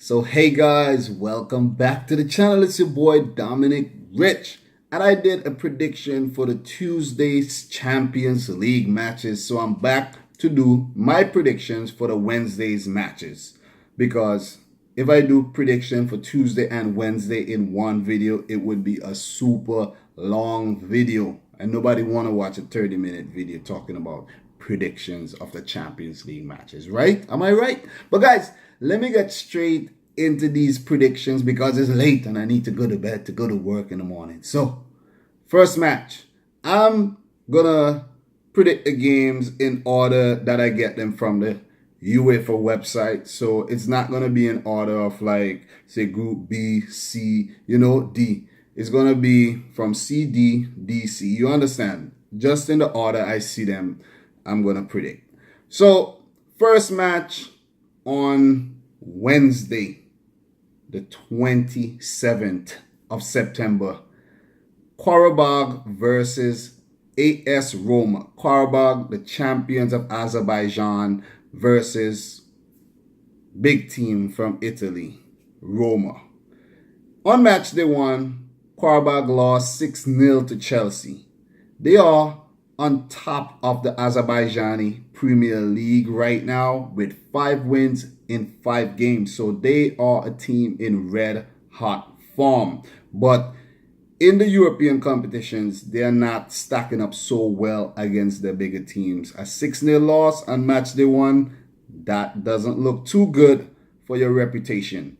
So hey guys, welcome back to the channel. It's your boy Dominic Rich, and I did a prediction for the Tuesday's Champions League matches. So I'm back to do my predictions for the Wednesday's matches, because if I do prediction for Tuesday and Wednesday in one video, it would be a super long video, and nobody want to watch a 30-minute video talking about predictions of the Champions League matches, right? Am I right? But guys, let me get straight into these predictions because it's late and I need to go to bed to go to work in the morning. So, first match. I'm gonna predict the games in order that I get them from the Uefa website. So, it's not gonna be in order of like, say, Group B, C, D. It's gonna be from C, D, D, C. You understand? Just in the order I see them, I'm gonna predict. So, first match on Wednesday, the 27th of September, QARABAG versus AS Roma. QARABAG, the champions of Azerbaijan, versus big team from Italy, Roma. On match day one, QARABAG lost 6-0 to Chelsea. They are on top of the Azerbaijani Premier League right now with 5 wins in 5 games. So they are a team in red hot form. But in the European competitions, they are not stacking up so well against the bigger teams. A 6-0 loss on match day one, that doesn't look too good for your reputation.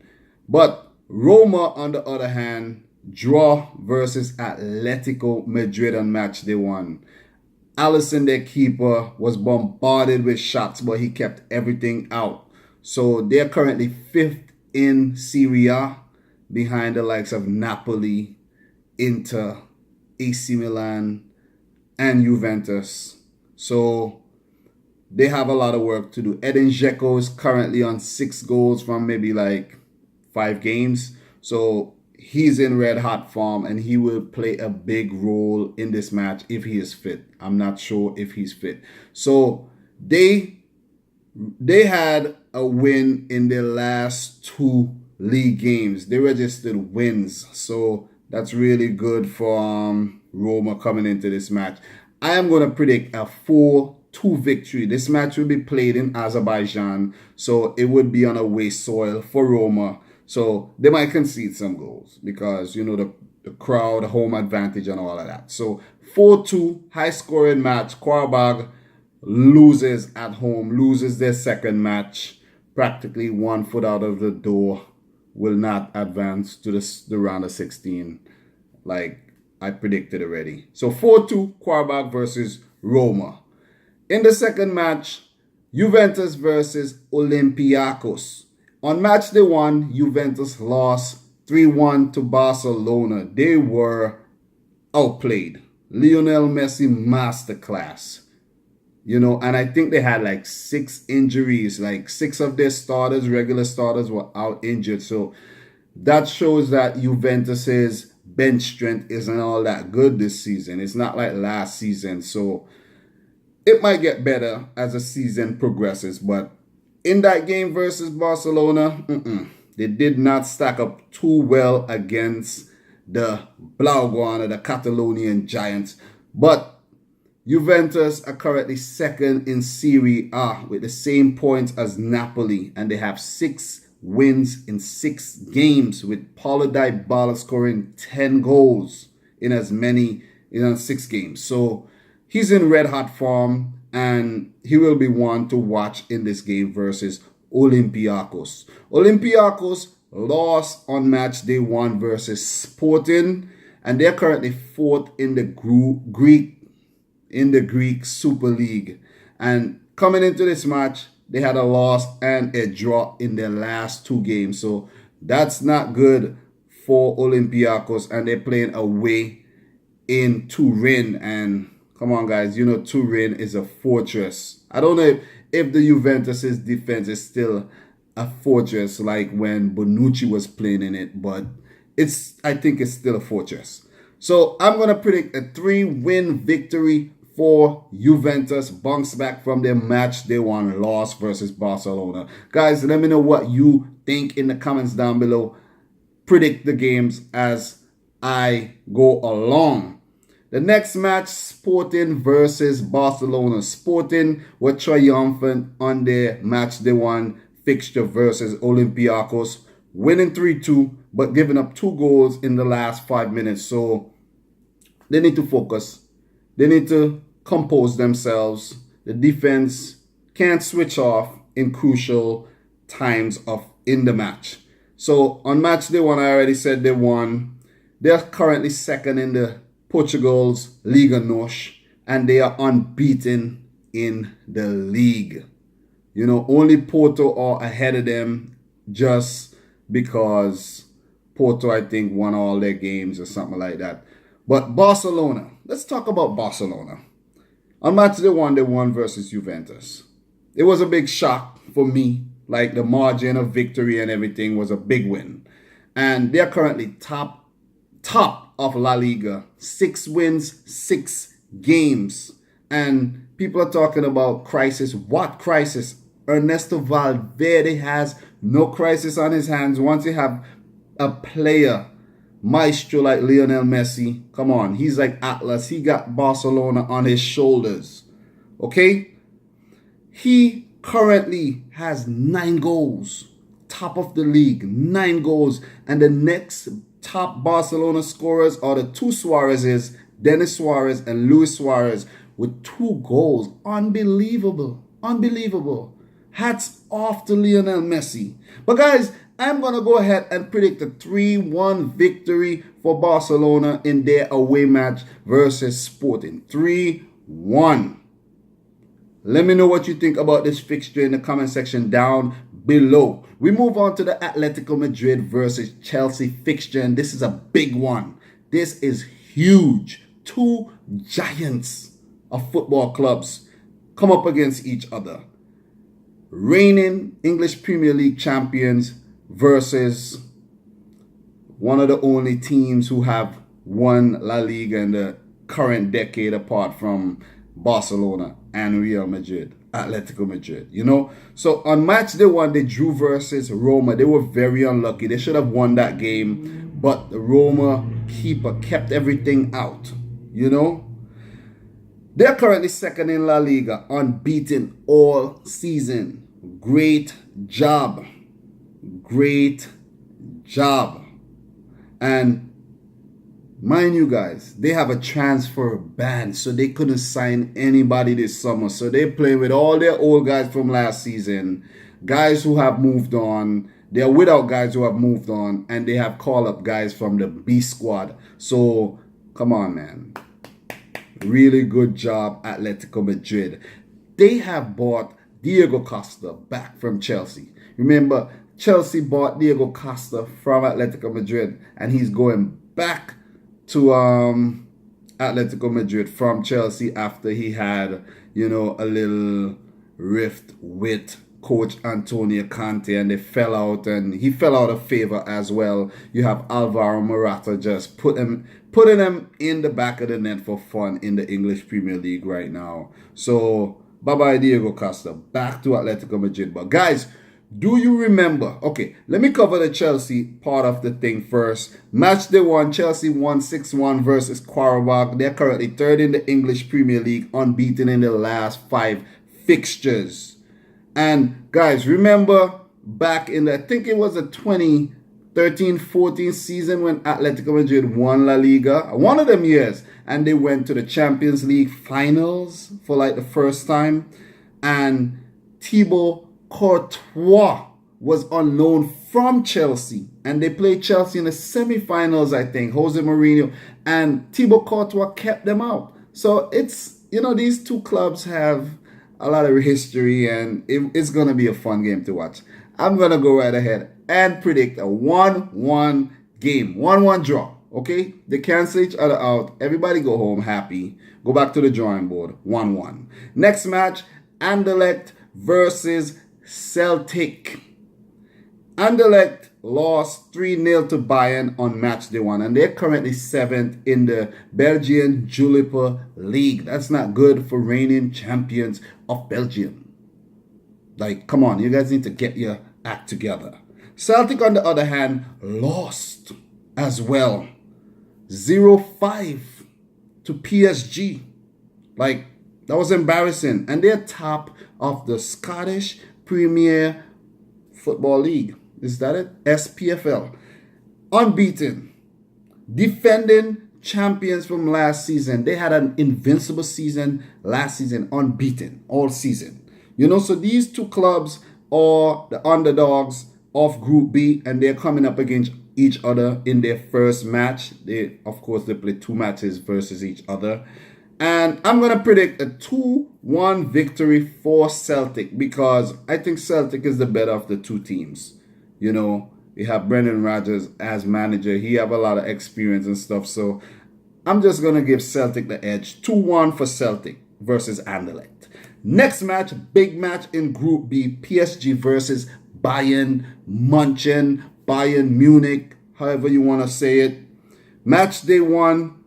But Roma, on the other hand, draw versus Atletico Madrid on match day one. Alisson, their keeper, was bombarded with shots, but he kept everything out. So they're currently 5th in Serie A, behind the likes of Napoli, Inter, AC Milan, and Juventus. So they have a lot of work to do. Edin Dzeko is currently on 6 goals from maybe like 5 games. So he's in red hot form, and he will play a big role in this match if he is fit. I'm not sure if he's fit. So they had a win in their last 2 league games. They registered wins. So that's really good for Roma coming into this match. I am going to predict a 4-2 victory. This match will be played in Azerbaijan, so it would be on away soil for Roma. So they might concede some goals because, the crowd, home advantage and all of that. So 4-2, high-scoring match. QARABAG loses at home, loses their second match. Practically 1 foot out of the door, will not advance to the round of 16 like I predicted already. So 4-2, QARABAG versus Roma. In the second match, Juventus versus Olympiacos. On match day one, Juventus lost 3-1 to Barcelona. They were outplayed. Lionel Messi masterclass. And I think they had like 6 injuries. Like 6 of their starters, regular starters, were out injured. So that shows that Juventus's bench strength isn't all that good this season. It's not like last season. So it might get better as the season progresses. But in that game versus Barcelona, they did not stack up too well against the Blaugrana, the Catalonian giants. But Juventus are currently 2nd in Serie A with the same points as Napoli, and they have 6 wins in 6 games, with Paulo Dybala scoring 10 goals in 6 games. So he's in red hot form, and he will be one to watch in this game versus Olympiacos. Olympiacos lost on match day one versus Sporting, and they're currently 4th in the Greek Super League. And coming into this match, they had a loss and a draw in their last 2 games. So that's not good for Olympiacos, and they're playing away in Turin. And come on, guys, Turin is a fortress. I don't know if the Juventus's defense is still a fortress like when Bonucci was playing in it, but I think it's still a fortress. So I'm going to predict a 3-win victory for Juventus bounce back from their match day one loss versus Barcelona. Guys, let me know what you think in the comments down below. Predict the games as I go along. The next match, Sporting versus Barcelona. Sporting were triumphant on their match day one fixture versus Olympiacos, winning 3-2, but giving up 2 goals in the last 5 minutes. So they need to focus. They need to compose themselves. The defense can't switch off in crucial times in the match. So on match day one, I already said they won. They're currently second in the Portugal's Liga NOS, and they are unbeaten in the league. You know, only Porto are ahead of them just because Porto, I think, won all their games or something like that. But Barcelona, let's talk about Barcelona. On match day one, they won versus Juventus. It was a big shock for me. Like, the margin of victory and everything was a big win. And they're currently top of La Liga. 6 wins, 6 games. And people are talking about crisis. What crisis? Ernesto Valverde has no crisis on his hands. Once you have a player, maestro like Lionel Messi, come on, he's like Atlas. He got Barcelona on his shoulders. Okay? He currently has 9 goals. Top of the league, 9 goals. And the next top Barcelona scorers are the 2 Suarez's, Denis Suarez and Luis Suarez, with 2 goals. Unbelievable. Unbelievable. Hats off to Lionel Messi. But guys, I'm going to go ahead and predict a 3-1 victory for Barcelona in their away match versus Sporting. 3-1. Let me know what you think about this fixture in the comment section down below. We move on to the Atletico Madrid versus Chelsea fixture, and this is a big one. This is huge. 2 giants of football clubs come up against each other. Reigning English Premier League champions versus one of the only teams who have won La Liga in the current decade, apart from Barcelona and Real Madrid, Atletico Madrid, you know. So on match day one, they drew versus Roma. They were very unlucky. They should have won that game, but the Roma keeper kept everything out, you know. They're currently second in La Liga, unbeaten all season. Great job. Great job. And mind you guys, they have a transfer ban, so they couldn't sign anybody this summer. So they're playing with all their old guys from last season, guys who have moved on. They're without guys who have moved on, and they have called up guys from the B squad. So come on, man. Really good job, Atletico Madrid. They have bought Diego Costa back from Chelsea. Remember, Chelsea bought Diego Costa from Atletico Madrid, and he's going back to Atletico Madrid from Chelsea after he had, you know, a little rift with coach Antonio Conte, and they fell out, and he fell out of favor as well. You have Alvaro Morata just putting them in the back of the net for fun in the English Premier League right now. So bye-bye Diego Costa, back to Atletico Madrid. But guys, do you remember? Okay, let me cover the Chelsea part of the thing first. Match day one, Chelsea won 6-1 versus QARABAG. They're currently third in the English Premier League, unbeaten in the last 5 fixtures. And guys, remember back in the, I think it was the 2013-14 season when Atletico Madrid won La Liga, one of them years, and they went to the Champions League finals for like the first time, and Thibaut Courtois was on loan from Chelsea, and they played Chelsea in the semi-finals, I think, Jose Mourinho, and Thibaut Courtois kept them out. So it's, you know, these two clubs have a lot of history, and it's going to be a fun game to watch. I'm going to go right ahead and predict a 1-1 game, 1-1 draw, okay? They cancel each other out. Everybody go home happy. Go back to the drawing board, 1-1. Next match, Anderlecht versus Celtic. Anderlecht lost 3-0 to Bayern on match day 1, and they're currently 7th in the Belgian Jupiler League. That's not good for reigning champions of Belgium. Like, come on, you guys need to get your act together. Celtic, on the other hand, lost as well. 0-5 to PSG. Like, that was embarrassing. And they're top of the Scottish Premier Football League. Is that it? SPFL. Unbeaten. Defending champions from last season. They had an invincible season last season. Unbeaten all season. You know, so these two clubs are the underdogs of Group B, and they're coming up against each other in their first match. Of course, they play 2 matches versus each other. And I'm going to predict a 2-1 victory for Celtic, because I think Celtic is the better of the two teams. You know, you have Brendan Rodgers as manager. He have a lot of experience and stuff. So I'm just going to give Celtic the edge. 2-1 for Celtic versus Anderlecht. Next match, big match in Group B. PSG versus Bayern München, Bayern Munich, however you want to say it. Match day 1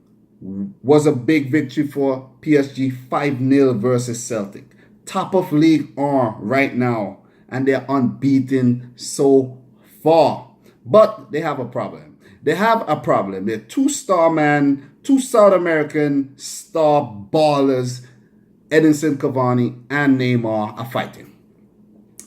was a big victory for PSG, 5-0 versus Celtic. Top of League R right now, and they're unbeaten so far. But they have a problem. They're 2-star man, 2 South American star ballers, Edinson Cavani and Neymar, are fighting.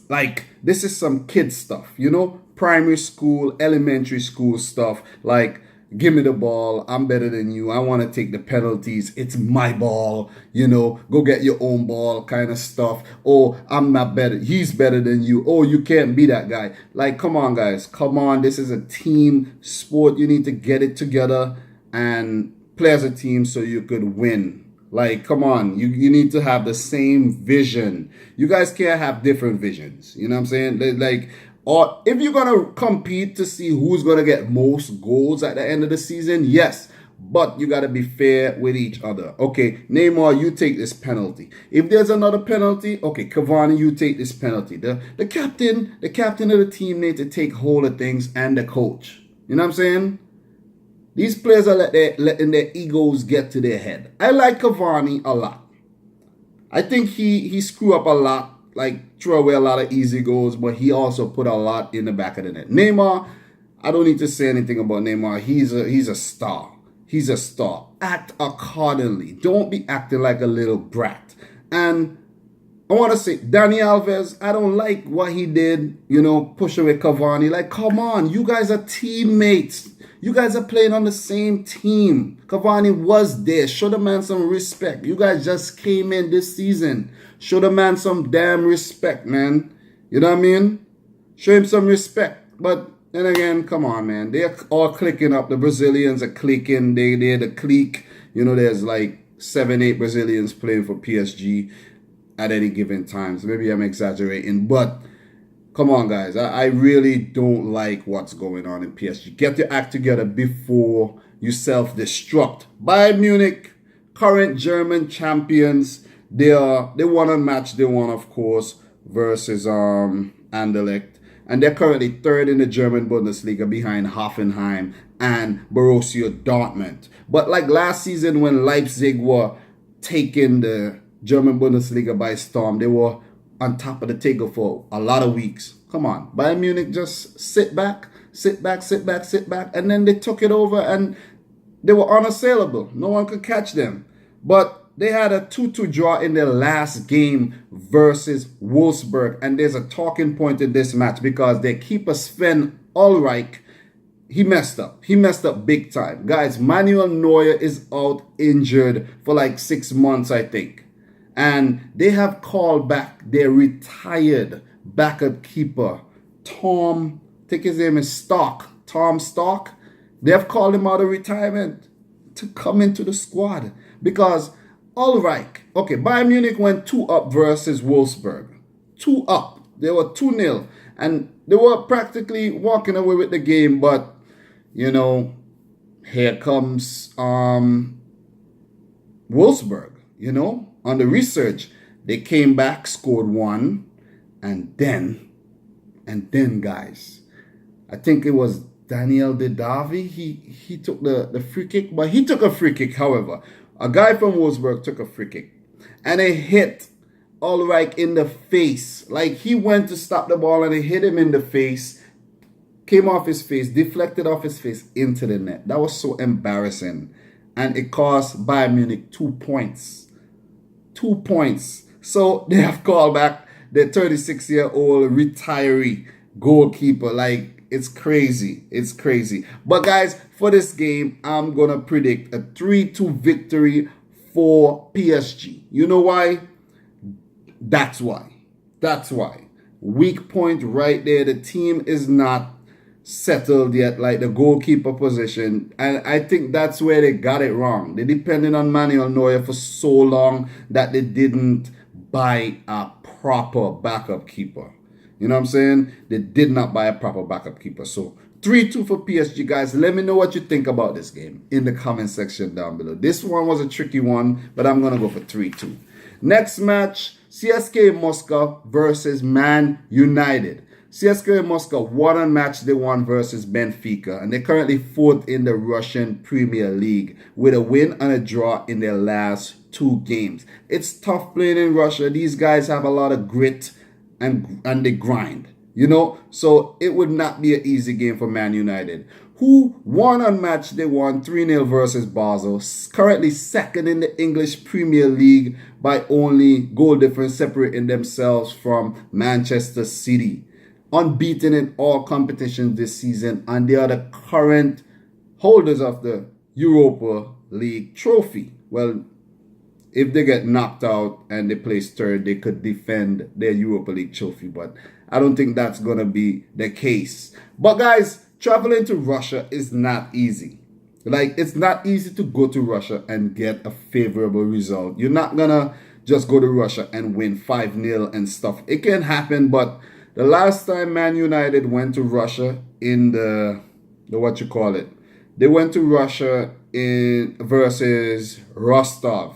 Like, this is some kid stuff, you know, primary school, elementary school stuff. Like, give me the ball, I'm better than you, I want to take the penalties, it's my ball, you know, go get your own ball kind of stuff. Oh, I'm not better, he's better than you. Oh, you can't be that guy. Like, come on, guys, come on. This is a team sport. You need to get it together and play as a team so you could win. Like, come on, you need to have the same vision. You guys can't have different visions. You know what I'm saying? Like, or if you're going to compete to see who's going to get most goals at the end of the season, yes. But you got to be fair with each other. Okay, Neymar, you take this penalty. If there's another penalty, okay, Cavani, you take this penalty. The captain of the team need to take hold of things, and the coach. You know what I'm saying? These players are letting their egos get to their head. I like Cavani a lot. I think he screw up a lot. Like, threw away a lot of easy goals, but he also put a lot in the back of the net. Neymar, I don't need to say anything about Neymar. He's a star. He's a star. Act accordingly. Don't be acting like a little brat. And I want to say, Dani Alves, I don't like what he did, you know, push away Cavani. Like, come on, you guys are teammates. You guys are playing on the same team. Cavani was there. Show the man some respect. You guys just came in this season. Show the man some damn respect, man. You know what I mean? Show him some respect. But then again, come on, man. They're all clicking up. The Brazilians are clicking. They're the clique. You know, there's like 7, 8 Brazilians playing for PSG at any given time. So maybe I'm exaggerating. But come on, guys. I really don't like what's going on in PSG. Get your act together before you self-destruct. Bayern Munich, current German champions. They won a match. They won, of course, versus Anderlecht. And they're currently 3rd in the German Bundesliga behind Hoffenheim and Borussia Dortmund. But like last season when Leipzig were taking the German Bundesliga by storm, they were on top of the table for a lot of weeks. Come on. Bayern Munich just sit back, and then they took it over and they were unassailable. No one could catch them. But they had a 2-2 draw in their last game versus Wolfsburg. And there's a talking point in this match because their keeper Sven Ulreich, he messed up. He messed up big time. Guys, Manuel Neuer is out injured for like 6 months, I think. And they have called back their retired backup keeper, Tom, I think his name is Stark, Tom Stark. They have called him out of retirement to come into the squad because Ulreich, okay, Bayern Munich went 2-up versus Wolfsburg. 2-up. They were 2-0. And they were practically walking away with the game. But, you know, here comes Wolfsburg, you know. On the research, they came back, scored 1. And then, guys, I think it was Daniel Didavi. He took the free kick, but he took a free kick, however. A guy from Wolfsburg took a free kick. And it hit Ulreich in the face. Like, he went to stop the ball and it hit him in the face. Came off his face, deflected off his face into the net. That was so embarrassing. And it cost Bayern Munich 2 points. 2 points. So they have called back the 36-year-old retiree goalkeeper. Like, it's crazy. It's crazy. But guys, for this game, I'm going to predict a 3-2 victory for PSG. You know why? That's why. That's why. Weak point right there. The team is not settled yet, like the goalkeeper position. And I think that's where they got it wrong. They depended on Manuel Neuer for so long that they didn't buy a proper backup keeper. You know what I'm saying? They did not buy a proper backup keeper. So 3-2 for PSG, guys. Let me know what you think about this game in the comment section down below. This one was a tricky one, but I'm going to go for 3-2. Next match, CSKA Moscow versus Man United. CSKA Moscow won a match they won versus Benfica, and they're currently 4th in the Russian Premier League with a win and a draw in their last 2 games. It's tough playing in Russia. These guys have a lot of grit and they grind, you know, so it would not be an easy game for Man United, who won a match they won 3-0 versus Basel, currently 2nd in the English Premier League by only goal difference, separating themselves from Manchester City. Unbeaten in all competitions this season, and they are the current holders of the Europa League trophy. Well, if they get knocked out and they place 3rd, they could defend their Europa League trophy, but I don't think that's going to be the case. But guys, traveling to Russia is not easy. Like, it's not easy to go to Russia and get a favorable result. You're not going to just go to Russia and win 5-0 and stuff. It can happen, but the last time Man United went to Russia in the what you call it, they went to Russia in versus Rostov,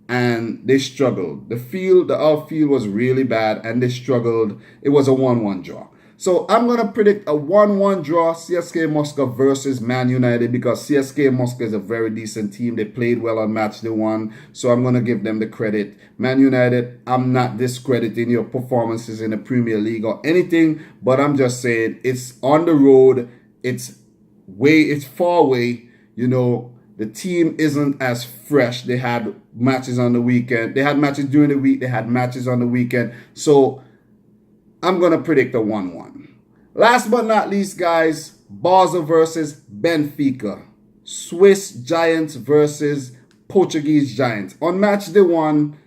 and they struggled. The outfield was really bad, and they struggled. It was a 1-1 draw. So I'm going to predict a 1-1 draw, CSKA Moscow versus Man United, because CSKA Moscow is a very decent team. They played well on match they won, so I'm going to give them the credit. Man United, I'm not discrediting your performances in the Premier League or anything, but I'm just saying it's on the road. It's far away. You know, the team isn't as fresh. They had matches on the weekend. They had matches during the week. They had matches on the weekend. So I'm going to predict a 1-1. Last but not least, guys, Basel versus Benfica. Swiss Giants versus Portuguese Giants. On match day 1,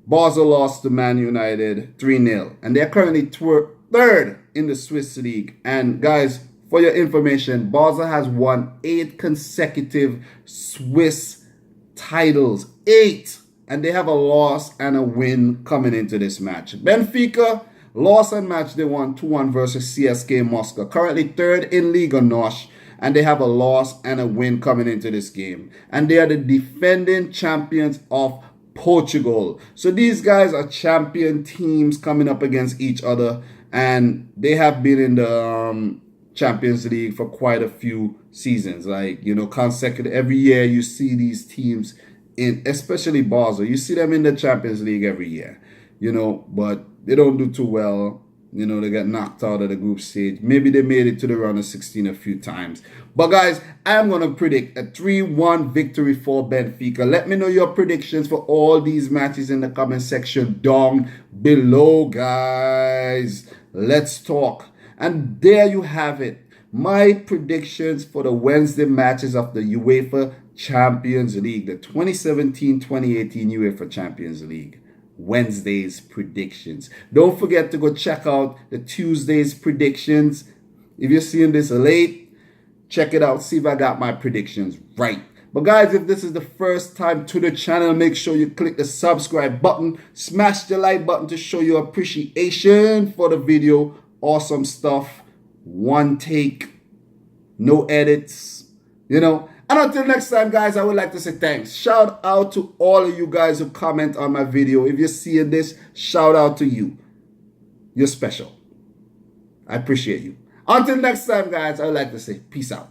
Basel lost to Man United 3-0. And they're currently 3rd in the Swiss League. And guys, for your information, Basel has won 8 consecutive Swiss titles. 8! And they have a loss and a win coming into this match. Benfica lost on match they won 2-1 versus CSKA Moscow. Currently 3rd in Liga NOS, and they have a loss and a win coming into this game. And they are the defending champions of Portugal. So these guys are champion teams coming up against each other, and they have been in the Champions League for quite a few seasons. Like, you know, consecutive. Every year you see these teams in, especially Basel. You see them in the Champions League every year, you know, but they don't do too well. You know, they get knocked out of the group stage. Maybe they made it to the round of 16 a few times. But guys, I'm going to predict a 3-1 victory for Benfica. Let me know your predictions for all these matches in the comment section down below, guys. Let's talk. And there you have it. My predictions for the Wednesday matches of the UEFA Champions League. The 2017-2018 UEFA Champions League. Wednesday's predictions. Don't forget to go check out the Tuesday's predictions. If you're seeing this late, check it out. See if I got my predictions right. But guys, if this is the first time to the channel, make sure you click the subscribe button. Smash the like button to show your appreciation for the video. Awesome stuff. One take. No edits. You know. And until next time, guys, I would like to say thanks. Shout out to all of you guys who comment on my video. If you're seeing this, shout out to you. You're special. I appreciate you. Until next time, guys, I would like to say peace out.